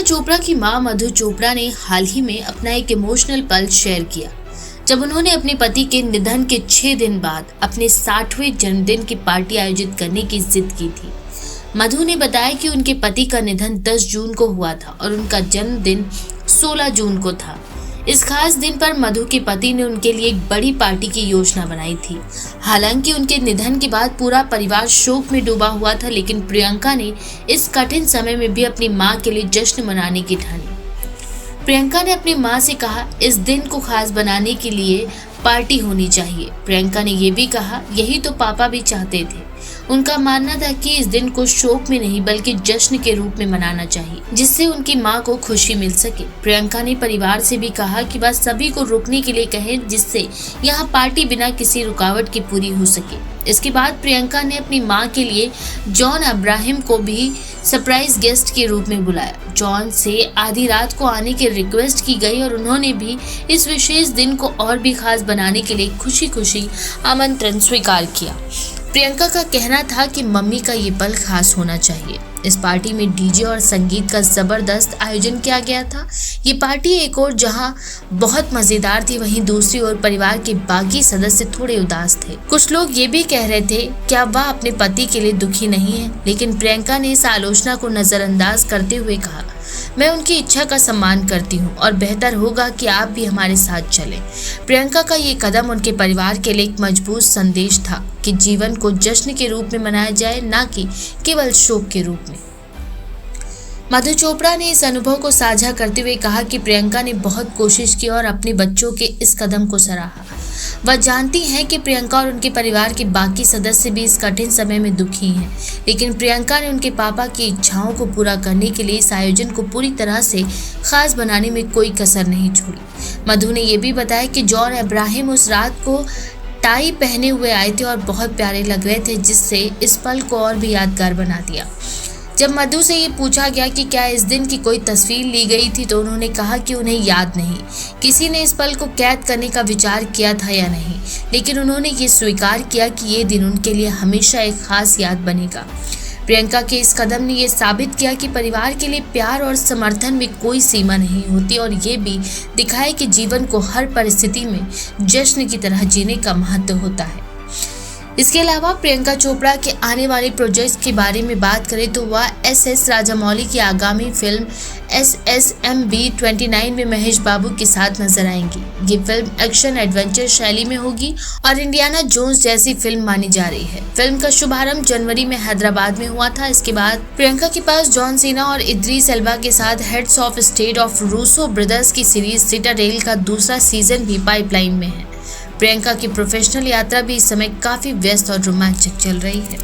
चोपड़ा की मां मधु चोपड़ा ने हाल ही में अपना एक इमोशनल पल शेयर किया, जब उन्होंने अपने पति के निधन के 6 दिन बाद अपने 60वें जन्मदिन की पार्टी आयोजित करने की जिद की थी। मधु ने बताया कि उनके पति का निधन 10 जून को हुआ था और उनका जन्मदिन 16 जून को था। इस खास दिन पर मधु के पति ने उनके लिए एक बड़ी पार्टी की योजना बनाई थी। हालांकि उनके निधन के बाद पूरा परिवार शोक में डूबा हुआ था, लेकिन प्रियंका ने इस कठिन समय में भी अपनी मां के लिए जश्न मनाने की ठानी। प्रियंका ने अपनी मां से कहा, इस दिन को खास बनाने के लिए पार्टी होनी चाहिए। प्रियंका ने ये भी कहा, यही तो पापा भी चाहते थे। उनका मानना था कि इस दिन को शोक में नहीं बल्कि जश्न के रूप में मनाना चाहिए, जिससे उनकी मां को खुशी मिल सके। प्रियंका ने परिवार से भी कहा कि बस सभी को रुकने के लिए कहें, जिससे यहाँ पार्टी बिना किसी रुकावट के पूरी हो सके। इसके बाद प्रियंका ने अपनी मां के लिए जॉन अब्राहम को भी सरप्राइज गेस्ट के रूप में बुलाया। जॉन से आधी रात को आने की रिक्वेस्ट की गई और उन्होंने भी इस विशेष दिन को और भी खास बनाने के लिए खुशी खुशी आमंत्रण स्वीकार किया। प्रियंका का कहना था कि मम्मी का ये पल खास होना चाहिए। इस पार्टी में डीजे और संगीत का जबरदस्त आयोजन किया गया था। ये पार्टी एक और जहां बहुत मजेदार थी, वहीं दूसरी ओर परिवार के बाकी सदस्य थोड़े उदास थे। कुछ लोग ये भी कह रहे थे क्या वह अपने पति के लिए दुखी नहीं है, लेकिन प्रियंका ने इस आलोचना को नजरअंदाज करते हुए कहा, मैं उनकी इच्छा का सम्मान करती हूँ और बेहतर होगा कि आप भी हमारे साथ चलें। प्रियंका का ये कदम उनके परिवार के लिए एक मजबूत संदेश था कि जीवन को जश्न के रूप में मनाया जाए, ना कि केवल शोक के रूप में। मधु चोपड़ा ने इस अनुभव को साझा करते हुए कहा कि प्रियंका ने बहुत कोशिश की और अपने बच्चों के इस कदम को सराहा। वह जानती हैं कि प्रियंका और उनके परिवार के बाकी सदस्य भी इस कठिन समय में दुखी हैं, लेकिन प्रियंका ने उनके पापा की इच्छाओं को पूरा करने के लिए इस आयोजन को पूरी तरह से खास बनाने में कोई कसर नहीं छोड़ी। मधु ने यह भी बताया कि जॉन अब्राहम उस रात को टाई पहने हुए आए थे और बहुत प्यारे लग रहे थे, जिससे इस पल को और भी यादगार बना दिया। जब मधु से ये पूछा गया कि क्या इस दिन की कोई तस्वीर ली गई थी, तो उन्होंने कहा कि उन्हें याद नहीं, किसी ने इस पल को कैद करने का विचार किया था या नहीं, लेकिन उन्होंने ये स्वीकार किया कि ये दिन उनके लिए हमेशा एक खास याद बनेगा। प्रियंका के इस कदम ने ये साबित किया कि परिवार के लिए प्यार और समर्थन में कोई सीमा नहीं होती और ये भी दिखाया कि जीवन को हर परिस्थिति में जश्न की तरह जीने का महत्व होता है। इसके अलावा प्रियंका चोपड़ा के आने वाले प्रोजेक्ट्स के बारे में बात करें तो वह एस राजामौली की आगामी फिल्म SSMB 29 में महेश बाबू के साथ नजर आएंगी। ये फिल्म एक्शन एडवेंचर शैली में होगी और इंडियाना जोन्स जैसी फिल्म मानी जा रही है। फिल्म का शुभारंभ जनवरी में हैदराबाद में हुआ था। इसके बाद प्रियंका के पास जॉन सीना और इद्रीस एल्बा के साथ heads of state of Russo brothers की सीरीज सिटाडेल का दूसरा सीजन भी पाइपलाइन में है। प्रियंका की प्रोफेशनल यात्रा भी इस समय काफी व्यस्त और रोमांचक चल रही है।